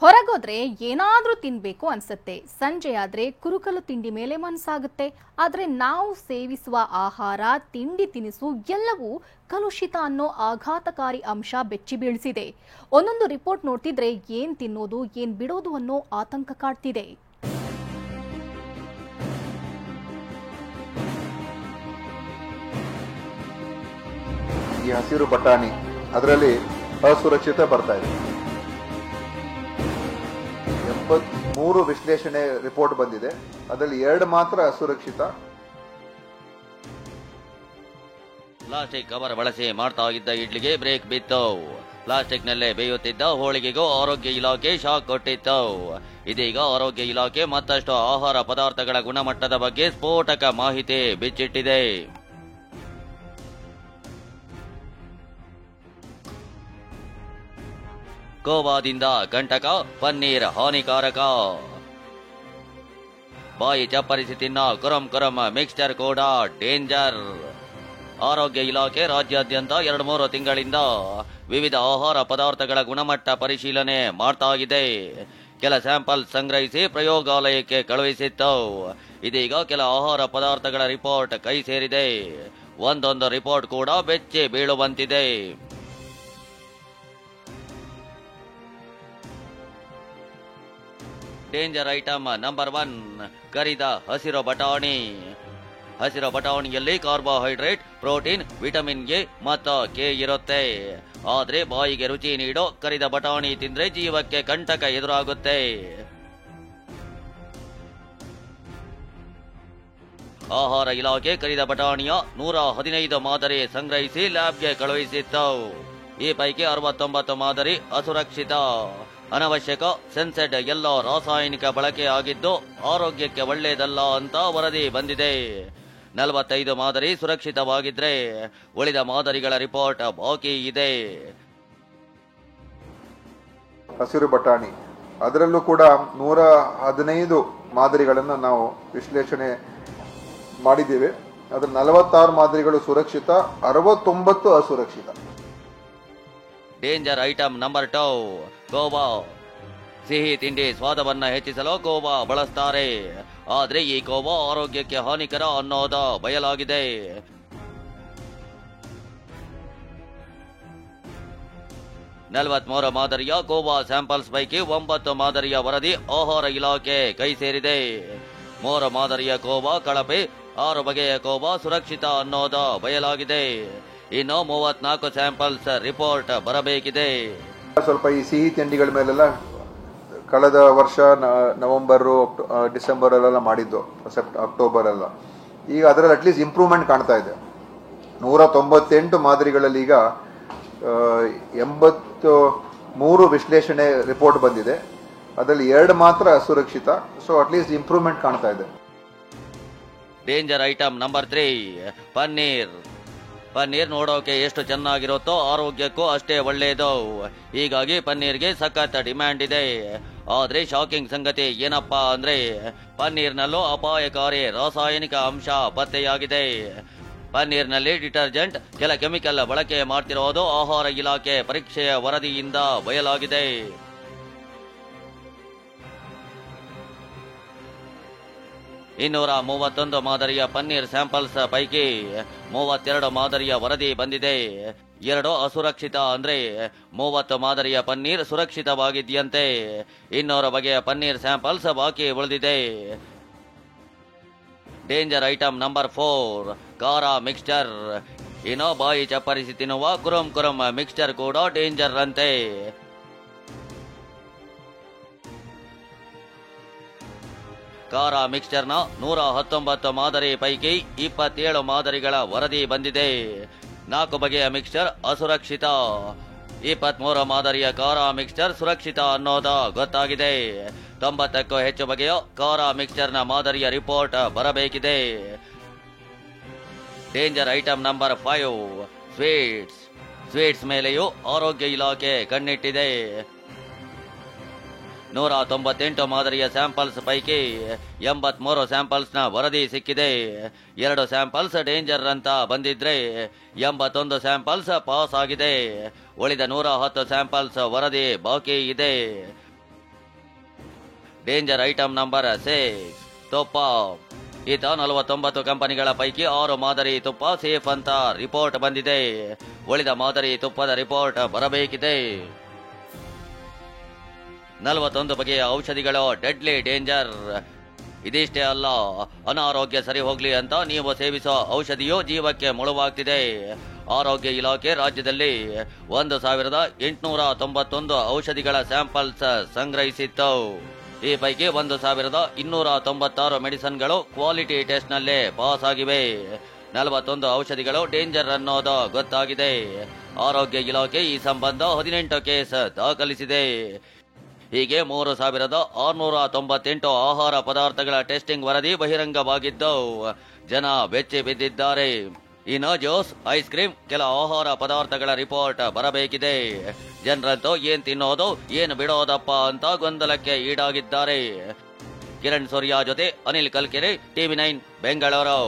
ಹೊರಗೋದ್ರೆ ಏನಾದ್ರೂ ತಿನ್ಬೇಕು ಅನ್ಸುತ್ತೆ. ಸಂಜೆ ಆದ್ರೆ ಕುರುಕಲು ತಿಂಡಿ ಮೇಲೆ ಮನಸ್ಸಾಗುತ್ತೆ. ಆದ್ರೆ ನಾವು ಸೇವಿಸುವ ಆಹಾರ, ತಿಂಡಿ ತಿನಿಸು ಎಲ್ಲವೂ ಕಲುಷಿತ ಅನ್ನೋ ಆಘಾತಕಾರಿ ಅಂಶ ಬೆಚ್ಚಿ ಬೀಳಿಸಿದೆ. ಒಂದೊಂದು ರಿಪೋರ್ಟ್ ನೋಡ್ತಿದ್ರೆ ಏನ್ ತಿನ್ನೋದು ಏನ್ ಬಿಡೋದು ಅನ್ನೋ ಆತಂಕ ಕಾಡ್ತಿದೆ. ಈ ಹಸಿರು ಬಟಾಣಿ ಅದರಲ್ಲಿ ಅಸುರಕ್ಷಿತ ಬರ್ತಾ ಇದೆ. 83 ವಿಶ್ಲೇಷಣೆ ರಿಪೋರ್ಟ್ ಬಂದಿದೆ, ಅದರಲ್ಲಿ 2 ಮಾತ್ರ ಅಸುರಕ್ಷಿತ. ಪ್ಲಾಸ್ಟಿಕ್ ಕವರ್ ಬಳಸಿ ಮಾಡ್ತಾ ಇದ್ದ ಇಡ್ಲಿಗೆ ಬ್ರೇಕ್ ಬಿತ್ತು. ಪ್ಲಾಸ್ಟಿಕ್ ನಲ್ಲೇ ಬೇಯುತ್ತಿದ್ದ ಹೋಳಿಗೆಗೂ ಆರೋಗ್ಯ ಇಲಾಖೆ ಶಾಕ್ ಕೊಟ್ಟಿತ್ತು. ಇದೀಗ ಆರೋಗ್ಯ ಇಲಾಖೆ ಮತ್ತಷ್ಟು ಆಹಾರ ಪದಾರ್ಥಗಳ ಗುಣಮಟ್ಟದ ಬಗ್ಗೆ ಸ್ಫೋಟಕ ಮಾಹಿತಿ ಬಿಚ್ಚಿಟ್ಟಿದೆ. ಗೋವಾದಿಂದ ಕಂಟಕ, ಪನ್ನೀರ್ ಹಾನಿಕಾರಕ. ಬಾಯಿ ಚಪ್ಪರಿಸಿ ತಿನ್ನ ಕುರಂ ಕುರಂ ಮಿಕ್ಸ್ಚರ್ ಕೂಡ ಡೇಂಜರ್. ಆರೋಗ್ಯ ಇಲಾಖೆ ರಾಜ್ಯಾದ್ಯಂತ 2-3 ತಿಂಗಳಿಂದ ವಿವಿಧ ಆಹಾರ ಪದಾರ್ಥಗಳ ಗುಣಮಟ್ಟ ಪರಿಶೀಲನೆ ಮಾಡ್ತಾ ಇದೆ. ಕೆಲ ಸ್ಯಾಂಪಲ್ ಸಂಗ್ರಹಿಸಿ ಪ್ರಯೋಗಾಲಯಕ್ಕೆ ಕಳುಹಿಸಿತ್ತು. ಇದೀಗ ಕೆಲ ಆಹಾರ ಪದಾರ್ಥಗಳ ರಿಪೋರ್ಟ್ ಕೈ ಸೇರಿದೆ. ಒಂದೊಂದು ರಿಪೋರ್ಟ್ ಕೂಡ ಬೆಚ್ಚಿ ಬೀಳುವಂತಿದೆ. ಡೇಂಜರ್ ಐಟಮ್ ನಂಬರ್ 1, ಕರಿದ ಹಸಿರು ಬಟಾಣಿ. ಹಸಿರು ಬಟಾಣಿಯಲ್ಲಿ ಕಾರ್ಬೋಹೈಡ್ರೇಟ್, ಪ್ರೋಟೀನ್, ವಿಟಮಿನ್ ಎ ಮತ್ತು ಕೆ ಇರುತ್ತೆ. ಆದ್ರೆ ಬಾಯಿಗೆ ರುಚಿ ನೀಡೋ ಕರಿದ ಬಟಾಣಿ ತಿಂದ್ರೆ ಜೀವಕ್ಕೆ ಕಂಟಕ ಎದುರಾಗುತ್ತೆ. ಆಹಾರ ಇಲಾಖೆ ಕರಿದ ಬಟಾಣಿಯ 115 ಮಾದರಿ ಸಂಗ್ರಹಿಸಿ ಲ್ಯಾಬ್ಗೆ ಕಳುಹಿಸಿತ್ತು. ಈ ಪೈಕಿ 69 ಮಾದರಿ ಅಸುರಕ್ಷಿತ, ಅನವಶ್ಯಕ, ಸೆನ್ಸೆಡ್ ಎಲ್ಲ ರಾಸಾಯನಿಕ ಬಳಕೆ ಆಗಿದ್ದು ಆರೋಗ್ಯಕ್ಕೆ ಒಳ್ಳೆಯದಲ್ಲ ಅಂತ ವರದಿ ಬಂದಿದೆ. 45 ಮಾದರಿ ಸುರಕ್ಷಿತವಾಗಿದ್ರೆ ಉಳಿದ ಮಾದರಿಗಳ ರಿಪೋರ್ಟ್ ಬಾಕಿ ಇದೆ. ಹಸಿರು ಬಟಾಣಿ ಅದರಲ್ಲೂ ಕೂಡ 115 ಮಾದರಿಗಳನ್ನು ನಾವು ವಿಶ್ಲೇಷಣೆ ಮಾಡಿದ್ದೇವೆ. ಅದರ 46 ಮಾದರಿಗಳು ಸುರಕ್ಷಿತ, 69 ಅಸುರಕ್ಷಿತ. Danger item number 2, Goa. ಸಿಹಿ ತಿಂಡಿ ಸ್ವಾದವನ್ನ ಹೆಚ್ಚಿಸಲು ಗೋವಾ ಬಳಸ್ತಾರೆ. ಆದ್ರೆ ಈ ಗೋವಾ ಆರೋಗ್ಯಕ್ಕೆ ಹಾನಿಕರ ಅನ್ನೋದು ಬಯಲಾಗಿದೆ. (43) ಮಾದರಿಯ ಗೋವಾ ಸ್ಯಾಂಪಲ್ಸ್ ಪೈಕಿ 9 ಮಾದರಿಯ ವರದಿ ಆಹಾರ ಇಲಾಖೆ ಕೈ ಸೇರಿದೆ. 3 ಮಾದರಿಯ ಗೋವಾ ಕಳಪೆ, 6 ಬಗೆಯ ಗೋವಾ ಸುರಕ್ಷಿತ ಅನ್ನೋದು ಬಯಲಾಗಿದೆ. ಇನ್ನು 34 ಸ್ಯಾಂಪಲ್ಸ್ ರಿಪೋರ್ಟ್ ಬರಬೇಕಿದೆ. ಸ್ವಲ್ಪ ಈ ಸಿಹಿ ತಿಂಡಿಗಳ ಮೇಲೆಲ್ಲ ಕಳೆದ ವರ್ಷ ನವೆಂಬರ್, ಡಿಸೆಂಬರ್ ಅಲ್ಲೆಲ್ಲ ಮಾಡಿದ್ದು, ಅಕ್ಟೋಬರ್ ಎಲ್ಲ. ಈಗ ಅದರಲ್ಲಿ ಅಟ್ಲೀಸ್ಟ್ ಇಂಪ್ರೂವ್ಮೆಂಟ್ ಕಾಣ್ತಾ ಇದೆ. 198 ಮಾದರಿಗಳಲ್ಲಿ ಈಗ 83 ವಿಶ್ಲೇಷಣೆ ರಿಪೋರ್ಟ್ ಬಂದಿದೆ, ಅದರಲ್ಲಿ 2 ಮಾತ್ರ ಅಸುರಕ್ಷಿತ. ಸೊ ಅಟ್ಲೀಸ್ಟ್ ಇಂಪ್ರೂವ್ಮೆಂಟ್ ಕಾಣ್ತಾ ಇದೆ. Danger item number 3, paneer. Paneer ನೋಡೋಕೆ ಎಷ್ಟು ಚೆನ್ನಾಗಿರುತ್ತೋ ಆರೋಗ್ಯಕ್ಕೂ ಅಷ್ಟೇ ಒಳ್ಳೆಯದು. ಹೀಗಾಗಿ ಪನ್ನೀರ್ಗೆ ಸಖತ್ ಡಿಮ್ಯಾಂಡ್ ಇದೆ. ಆದ್ರೆ ಶಾಕಿಂಗ್ ಸಂಗತಿ ಏನಪ್ಪಾ ಅಂದ್ರೆ ಪನ್ನೀರ್ನಲ್ಲೂ ಅಪಾಯಕಾರಿ ರಾಸಾಯನಿಕ ಅಂಶ ಪತ್ತೆಯಾಗಿದೆ. ಪನ್ನೀರ್ನಲ್ಲಿ ಡಿಟರ್ಜೆಂಟ್, ಕೆಲ ಕೆಮಿಕಲ್ ಬಳಕೆ ಮಾಡ್ತಿರೋದು ಆಹಾರ ಇಲಾಖೆ ಪರೀಕ್ಷೆಯ ವರದಿಯಿಂದ ಬಯಲಾಗಿದೆ. ಇನ್ನೂರ 31 ಮಾದರಿಯ ಪನ್ನೀರ್ ಸ್ಯಾಂಪಲ್ಸ್ ಪೈಕಿ 32 ಮಾದರಿಯ ವರದಿ ಬಂದಿದೆ. 2 ಅಸುರಕ್ಷಿತ. ಅಂದ್ರೆ 30 ಮಾದರಿಯ ಪನ್ನೀರ್ ಸುರಕ್ಷಿತವಾಗಿದೆಯಂತೆ. 200 ಬಗೆಯ ಪನ್ನೀರ್ ಸ್ಯಾಂಪಲ್ಸ್ ಬಾಕಿ ಉಳಿದಿದೆ. ಡೇಂಜರ್ ಐಟಮ್ ನಂಬರ್ 4, ಖಾರ ಮಿಕ್ಸ್ಚರ್. ಇನ್ನು ಬಾಯಿ ಚಪ್ಪರಿಸಿ ತಿನ್ನುವ ಕುರಂ ಕುರಂ ಮಿಕ್ಸ್ಚರ್ ಕೂಡ ಡೇಂಜರ್ ಅಂತೆ. ಖಾರ ಮಿಕ್ಸ್ಚರ್ನ 119 ಮಾದರಿ ಪೈಕಿ 27 ಮಾದರಿಗಳ ವರದಿ ಬಂದಿದೆ. 4 ಬಗೆಯ ಮಿಕ್ಸ್ಚರ್ ಅಸುರಕ್ಷಿತ, 23 ಮಾದರಿಯ ಖಾರ ಮಿಕ್ಸ್ಚರ್ ಸುರಕ್ಷಿತ ಅನ್ನೋದು ಗೊತ್ತಾಗಿದೆ. 90ಕ್ಕೂ ಹೆಚ್ಚು ಬಗೆಯ ಖಾರ ಮಿಕ್ಸ್ಚರ್ನ ಮಾದರಿಯ ರಿಪೋರ್ಟ್ ಬರಬೇಕಿದೆ. Danger item number 5, sweets. Sweets ಮೇಲೆಯೂ ಆರೋಗ್ಯ ಇಲಾಖೆ ಕಣ್ಣಿಟ್ಟಿದೆ. 198 ಮಾದರಿಯ ಸ್ಯಾಂಪಲ್ಸ್ ಪೈಕಿ 83 ಸ್ಯಾಂಪಲ್ಸ್ನ ವರದಿ ಸಿಕ್ಕಿದೆ. 2 ಸ್ಯಾಂಪಲ್ಸ್ ಡೇಂಜರ್ ಅಂತ ಬಂದಿದ್ರೆ 81 ಸ್ಯಾಂಪಲ್ಸ್ ಪಾಸ್ ಆಗಿದೆ. ಉಳಿದ 110 ಸ್ಯಾಂಪಲ್ಸ್ ವರದಿ ಬಾಕಿ ಇದೆ. ಡೇಂಜರ್ ಐಟಮ್ ನಂಬರ್ 6 ತುಪ್ಪ. ಈತ 49 ಕಂಪನಿಗಳ ಪೈಕಿ 6 ಮಾದರಿ ತುಪ್ಪ ಸೇಫ್ ಅಂತ ರಿಪೋರ್ಟ್ ಬಂದಿದೆ. ಉಳಿದ ಮಾದರಿ ತುಪ್ಪದ ರಿಪೋರ್ಟ್ ಬರಬೇಕಿದೆ. 41 ಬಗೆಯ ಔಷಧಿಗಳು ಡೆಡ್ಲಿ ಡೇಂಜರ್. ಇದಿಷ್ಟೇ ಅಲ್ಲ, ಅನಾರೋಗ್ಯ ಸರಿ ಹೋಗ್ಲಿ ಅಂತ ನೀವು ಸೇವಿಸೋ ಔಷಧಿಯು ಜೀವಕ್ಕೆ ಮುಳುವಾಗ್ತಿದೆ. ಆರೋಗ್ಯ ಇಲಾಖೆ ರಾಜ್ಯದಲ್ಲಿ 1891 ಔಷಧಿಗಳ ಸ್ಯಾಂಪಲ್ಸ್ ಸಂಗ್ರಹಿಸಿತ್ತು. ಈ ಪೈಕಿ 1296 ಮೆಡಿಸಿನ್ಗಳು ಕ್ವಾಲಿಟಿ ಟೆಸ್ಟ್ ನಲ್ಲೇ ಪಾಸ್ ಆಗಿವೆ. 41 ಔಷಧಿಗಳು ಡೇಂಜರ್ ಅನ್ನೋದು ಗೊತ್ತಾಗಿದೆ. ಆರೋಗ್ಯ ಇಲಾಖೆ ಈ ಸಂಬಂಧ 18 ಕೇಸ್ ದಾಖಲಿಸಿದೆ. ಹೀಗೆ 3698 ಆಹಾರ ಪದಾರ್ಥಗಳ ಟೆಸ್ಟಿಂಗ್ ವರದಿ ಬಹಿರಂಗವಾಗಿದ್ದು ಜನ ಬೆಚ್ಚಿ ಬಿದ್ದಿದ್ದಾರೆ. ಇನ್ನು ಜ್ಯೂಸ್, ಐಸ್ ಕ್ರೀಮ್, ಕೆಲ ಆಹಾರ ಪದಾರ್ಥಗಳ ರಿಪೋರ್ಟ್ ಬರಬೇಕಿದೆ. ಜನರಂತೂ ಏನ್ ತಿನ್ನೋದು ಏನ್ ಬಿಡೋದಪ್ಪ ಅಂತ ಗೊಂದಲಕ್ಕೆ ಈಡಾಗಿದ್ದಾರೆ. ಕಿರಣ್ ಸೂರ್ಯ ಜೊತೆ ಅನಿಲ್ ಕಲ್ಕೆರೆ, TV9 ಬೆಂಗಳೂರು.